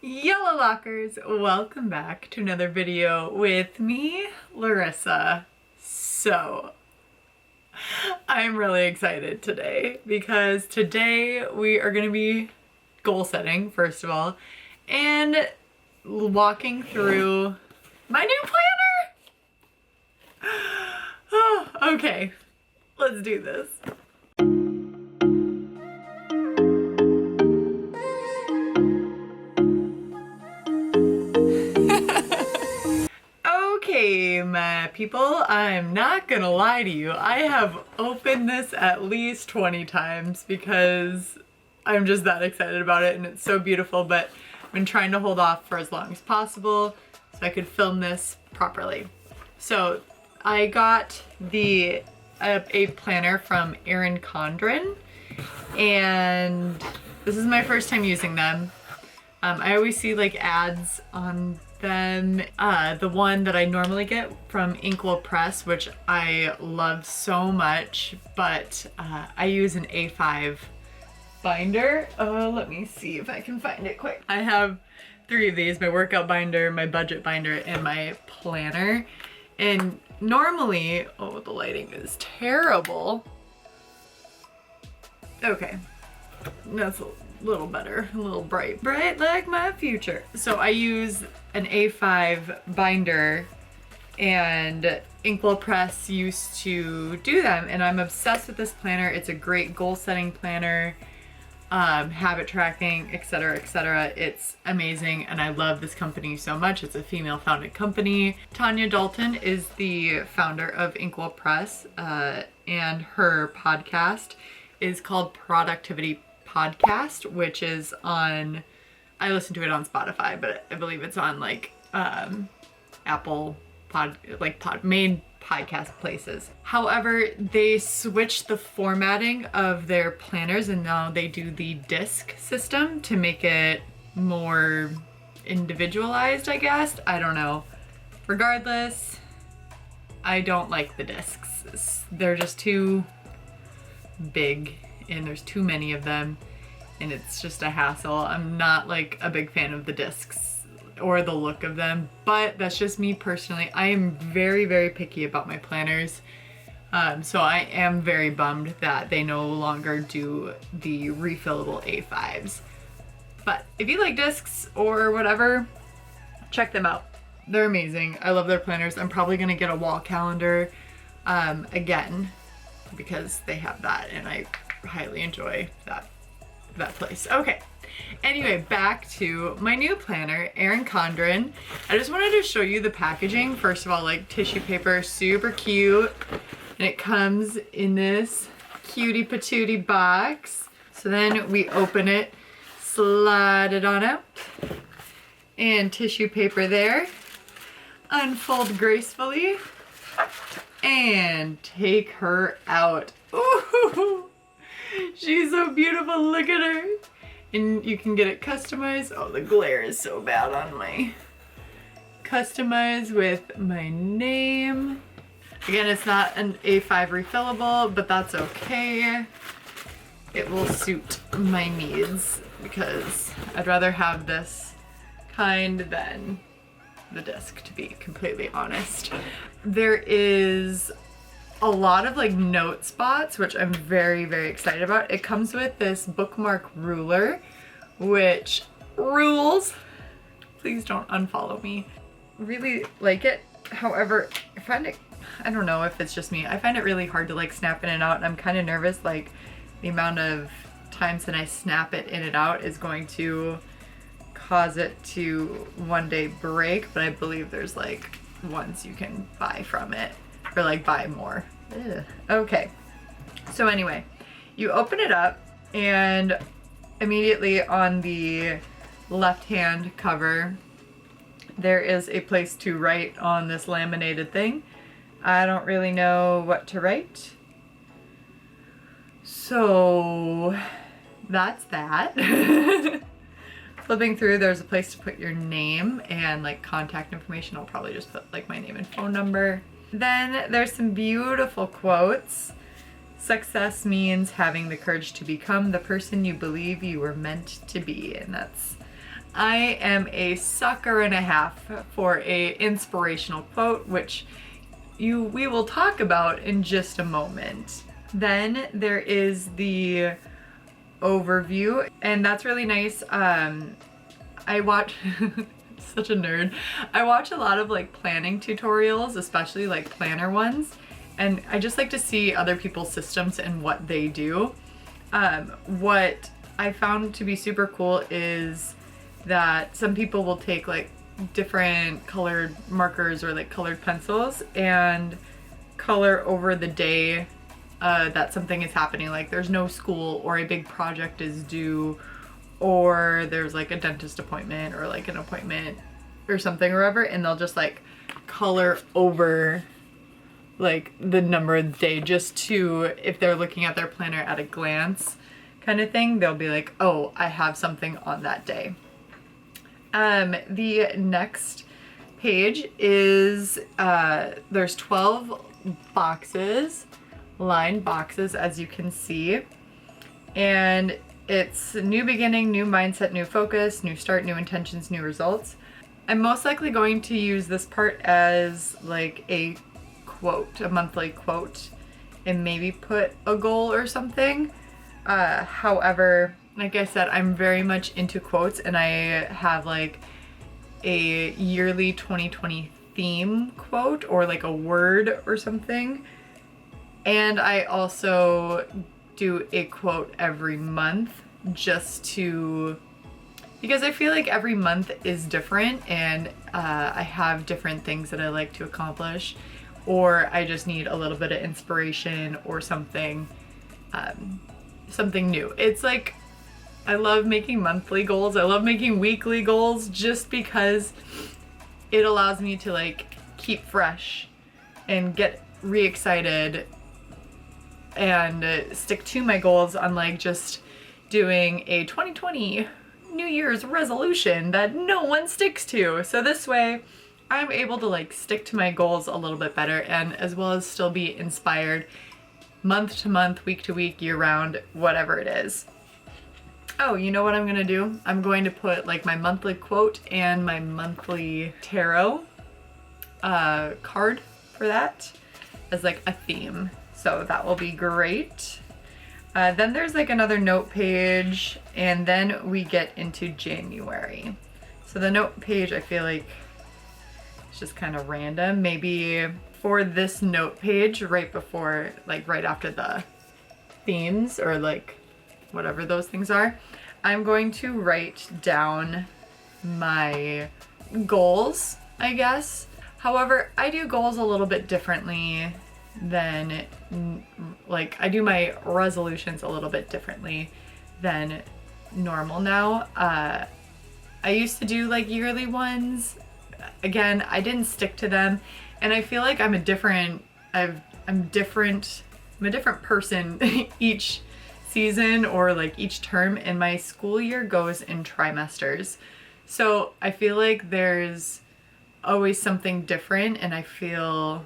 Yello Lawkers, welcome back to another video with me, Larissa. So, I'm really excited today because today we are going to be goal setting, first of all, and walking through my new planner. Oh, okay, let's do this. Okay, my people, I'm not gonna lie to you. I have opened this at least 20 times because I'm just that excited about it and it's so beautiful, but I've been trying to hold off for as long as possible so I could film this properly. So I got a planner from Erin Condren, and this is my first time using them. I always see like ads on them. The one that I normally get from Inkwell Press, which I love so much, but I use an A5 binder. Let me see if I can find it quick. I have 3 of these, my workout binder, my budget binder, and my planner. And normally, oh, the lighting is terrible. Okay, that's a little better, a little bright like my future. So I use an A5 binder, and Inkwell Press used to do them, and I'm obsessed with this planner. It's a great goal setting planner, habit tracking, etc, etc. It's amazing and I love this company so much. It's a female founded company. Tanya Dalton is the founder of Inkwell Press, and her podcast is called Productivity Podcast, which is on, I listen to it on Spotify, but I believe it's on like Apple main podcast places. However, they switched the formatting of their planners and now they do the disc system to make it more individualized, I guess. I don't know. Regardless, I don't like the discs. They're just too big and there's too many of them and it's just a hassle. I'm not like a big fan of the discs or the look of them, but that's just me personally. I am very, very picky about my planners. So I am very bummed that they no longer do the refillable A5s. But if you like discs or whatever, check them out. They're amazing. I love their planners. I'm probably gonna get a wall calendar again because they have that and I highly enjoy that place. Okay. Anyway, back to my new planner, Erin Condren. I just wanted to show you the packaging. First of all, like tissue paper, super cute. And it comes in this cutie patootie box. So then we open it, slide it on out, and tissue paper there. Unfold gracefully and take her out. Ooh, she's so beautiful, look at her. And you can get it customized. Oh, the glare is so bad on my. Customized with my name. Again, it's not an A5 refillable, but that's okay. It will suit my needs because I'd rather have this kind than the disc, to be completely honest. There is a lot of like note spots, which I'm very, very excited about. It comes with this bookmark ruler, which rules. Please don't unfollow me. Really like it. However, I find it, I don't know if it's just me, I find it really hard to like snap in and out, and I'm kind of nervous like the amount of times that I snap it in and out is going to cause it to one day break, but I believe there's like ones you can buy from it. Or like buy more. Ugh. Okay, so anyway, you open it up and immediately on the left hand cover there is a place to write on this laminated thing. I don't really know what to write, so that's that. Flipping through, there's a place to put your name and like contact information. I'll probably just put like my name and phone number. Then there's some beautiful quotes. Success means having the courage to become the person you believe you were meant to be. And that's I am a sucker and a half for a inspirational quote, which we will talk about in just a moment. Then there is the overview, and that's really nice. I watch such a nerd. I watch a lot of like planning tutorials, especially like planner ones, and I just like to see other people's systems and what they do. What I found to be super cool is that some people will take like different colored markers or like colored pencils and color over the day that something is happening, like there's no school or a big project is due, or there's like a dentist appointment or like an appointment or something or whatever, and they'll just like color over like the number of the day, just to, if they're looking at their planner at a glance kind of thing, they'll be like, oh, I have something on that day. The next page is there's 12 boxes, lined boxes, as you can see, and it's new beginning, new mindset, new focus, new start, new intentions, new results. I'm most likely going to use this part as like a quote, a monthly quote, and maybe put a goal or something. However, like I said, I'm very much into quotes, and I have like a yearly 2020 theme quote or like a word or something. And I also do a quote every month, just to, because I feel like every month is different, and I have different things that I like to accomplish, or I just need a little bit of inspiration or something, something new. It's like, I love making monthly goals. I love making weekly goals just because it allows me to like keep fresh and get re-excited and stick to my goals, unlike just doing a 2020 New Year's resolution that no one sticks to. So this way I'm able to like stick to my goals a little bit better, and as well as still be inspired month to month, week to week, year round, whatever it is. Oh, you know what I'm gonna do? I'm going to put like my monthly quote and my monthly tarot card for that as like a theme. So that will be great. Then there's like another note page, and then we get into January. So the note page, I feel like it's just kind of random. Maybe for this note page right before, like right after the themes or like whatever those things are, I'm going to write down my goals, I guess. However, I do goals a little bit differently than, like, I do my resolutions a little bit differently than normal now. I used to do like yearly ones. Again, I didn't stick to them, and I feel like I'm a different person each season or like each term, and my school year goes in trimesters. So I feel like there's always something different, and I feel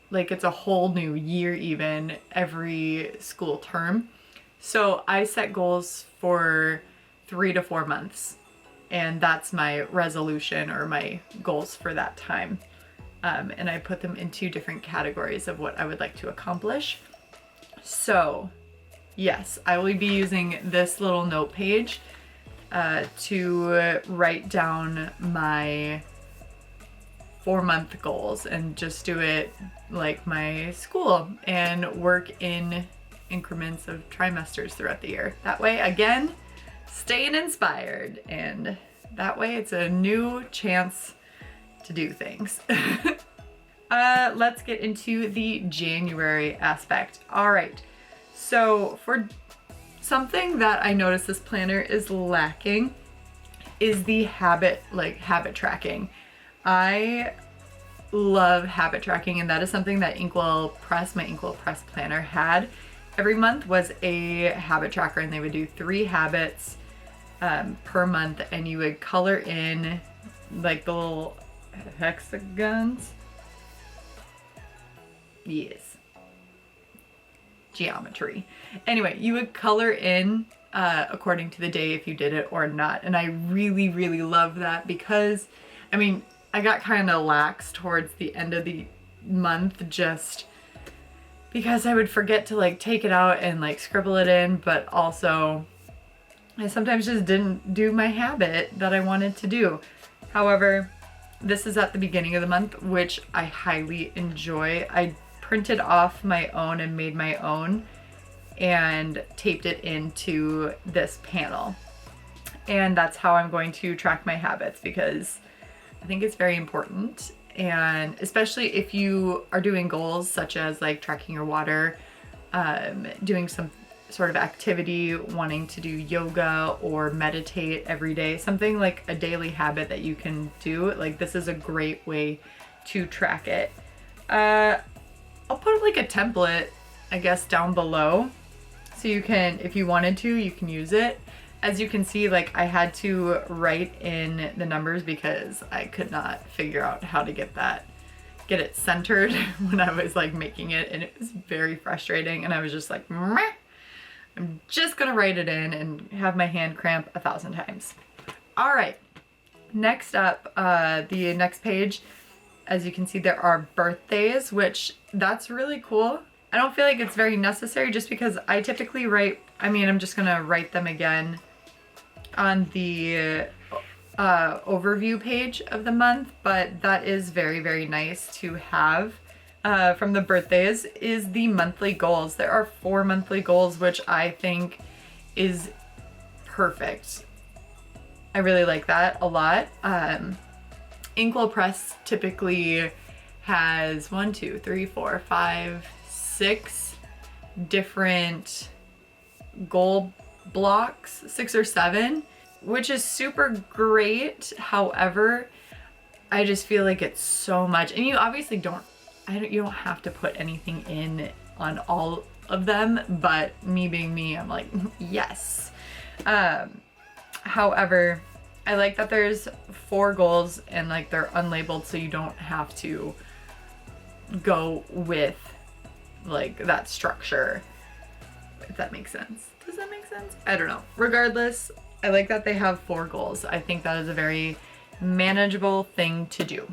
like it's a whole new year even every school term. So I set goals for 3 to 4 months, and that's my resolution or my goals for that time. And I put them into different categories of what I would like to accomplish. So yes, I will be using this little note page to write down my 4-month goals, and just do it like my school and work in increments of trimesters throughout the year. That way, again, staying inspired, and that way it's a new chance to do things. Let's get into the January aspect. All right, so for something that I noticed this planner is lacking is the habit tracking. I love habit tracking, and that is something that Inkwell Press, my Inkwell Press planner, had. Every month was a habit tracker, and they would do 3 habits per month, and you would color in like the little hexagons. Yes. Geometry. Anyway, you would color in according to the day if you did it or not. And I really, really love that because, I mean, I got kind of lax towards the end of the month just because I would forget to like take it out and like scribble it in, but also I sometimes just didn't do my habit that I wanted to do. However, this is at the beginning of the month, which I highly enjoy. I printed off my own and made my own and taped it into this panel. And that's how I'm going to track my habits because I think it's very important. And especially if you are doing goals such as like tracking your water, doing some sort of activity, wanting to do yoga or meditate every day, something like a daily habit that you can do, like this is a great way to track it. I'll put like a template, I guess, down below so you can, if you wanted to, you can use it. As you can see, like I had to write in the numbers because I could not figure out how to get it centered when I was like making it, and it was very frustrating, and I was just like, meh. I'm just gonna write it in and have my hand cramp 1,000 times. All right, next up, the next page, as you can see, there are birthdays, which that's really cool. I don't feel like it's very necessary just because I typically write, I mean, I'm just gonna write them again on the overview page of the month, but that is very, very nice to have. From the birthdays is the monthly goals. There are 4 monthly goals, which I think is perfect. I really like that a lot. Inkwell Press typically has 1, 2, 3, 4, 5, 6 different goal blocks, 6 or 7, which is super great. However, I just feel like it's so much, and you obviously you don't have to put anything in on all of them, but me being me, I'm like, yes. However, I like that there's 4 goals and like they're unlabeled, so you don't have to go with like that structure, if that makes sense. Does that make sense? I don't know. Regardless, I like that they have 4 goals. I think that is a very manageable thing to do.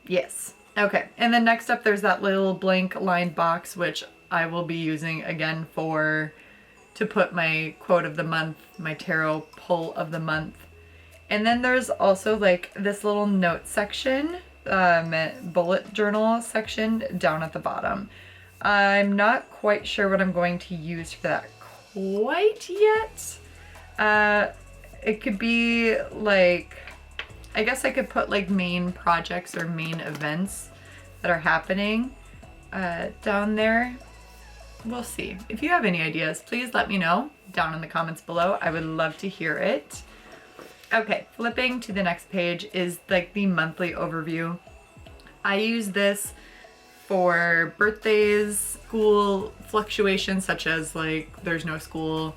Yes. Okay, and then next up there's that little blank lined box, which I will be using again to put my quote of the month, my tarot pull of the month. And then there's also like this little note section, bullet journal section down at the bottom. I'm not quite sure what I'm going to use for that quite yet. It could be like, I guess I could put like main projects or main events that are happening down there. We'll see. If you have any ideas, please let me know down in the comments below. I would love to hear it. Okay, flipping to the next page is like the monthly overview. I use this for birthdays, school fluctuations such as like there's no school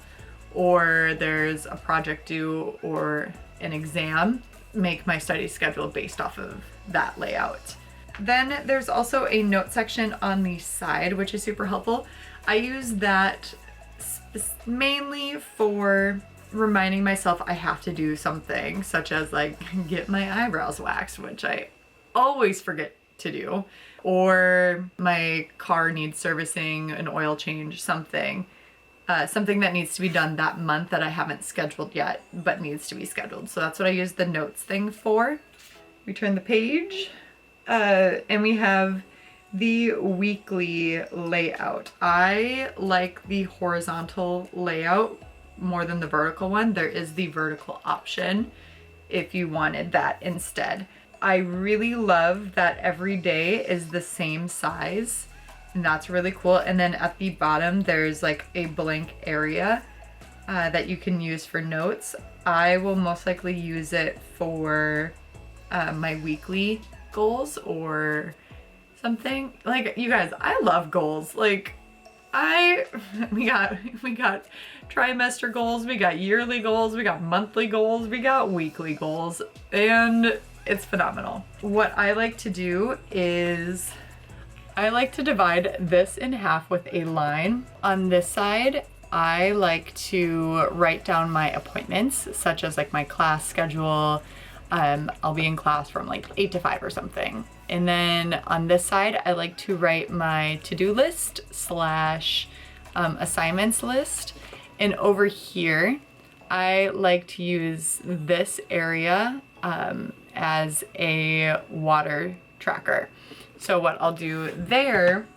or there's a project due or an exam. Make my study schedule based off of that layout. Then there's also a note section on the side, which is super helpful. I use that mainly for reminding myself I have to do something, such as like get my eyebrows waxed, which I always forget to do, or my car needs servicing, an oil change, something that needs to be done that month that I haven't scheduled yet, but needs to be scheduled. So that's what I use the notes thing for. We turn the page, and we have the weekly layout. I like the horizontal layout more than the vertical one. There is the vertical option if you wanted that instead. I really love that every day is the same size, and that's really cool. And then at the bottom there's like a blank area that you can use for notes. I will most likely use it for my weekly goals or something. Like, you guys, I love goals. Like, we got trimester goals, we got yearly goals, we got monthly goals, we got weekly goals, and it's phenomenal. What I like to do is I like to divide this in half with a line on this side I like to write down my appointments, such as like my class schedule. I'll be in class from like 8 to 5 or something. And then on this side, I like to write my to-do list slash assignments list. And over here, I like to use this area as a water tracker. So what I'll do there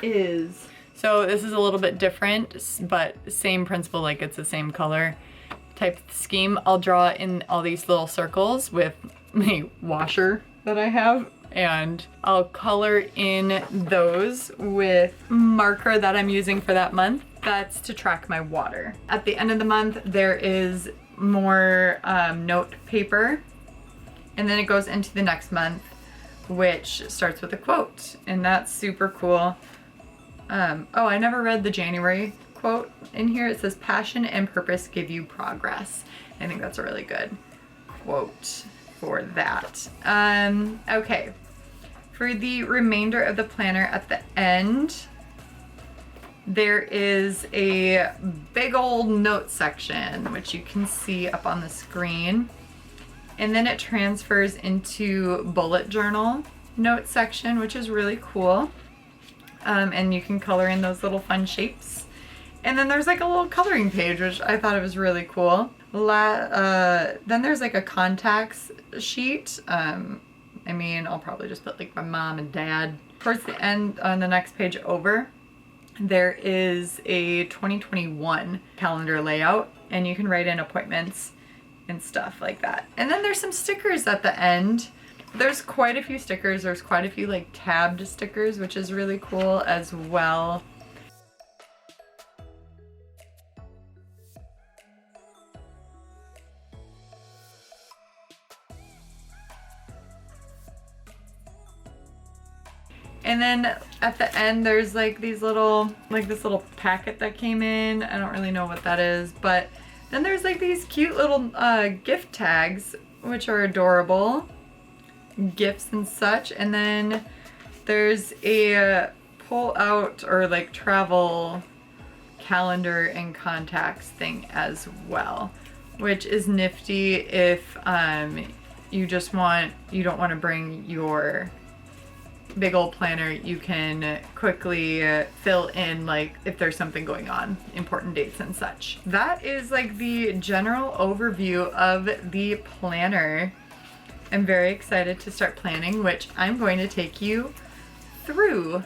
is, so this is a little bit different, but same principle, like it's the same color type scheme. I'll draw in all these little circles with my washer that I have, and I'll color in those with marker that I'm using for that month. That's to track my water. At the end of the month, there is more note paper, and then it goes into the next month, which starts with a quote, and that's super cool. Oh, I never read the January quote in here. It says, "Passion and purpose give you progress." I think that's a really good quote for that. Okay, for the remainder of the planner at the end, there is a big old note section, which you can see up on the screen. And then it transfers into bullet journal note section, which is really cool. And you can color in those little fun shapes. And then there's like a little coloring page, which I thought it was really cool. Then there's like a contacts sheet. I mean, I'll probably just put like my mom and dad. Towards the end, on the next page over, there is a 2021 calendar layout, and you can write in appointments and stuff like that. And then there's some stickers at the end. There's quite a few stickers. There's quite a few like tabbed stickers, which is really cool as well. And then at the end, there's like these little, like this little packet that came in. I don't really know what that is, but then there's like these cute little gift tags, which are adorable. Gifts and such. And then there's a pull out or like travel calendar and contacts thing as well, which is nifty if you don't want to bring your big old planner. You can quickly fill in like if there's something going on, important dates and such. That is like the general overview of the planner. I'm very excited to start planning, which I'm going to take you through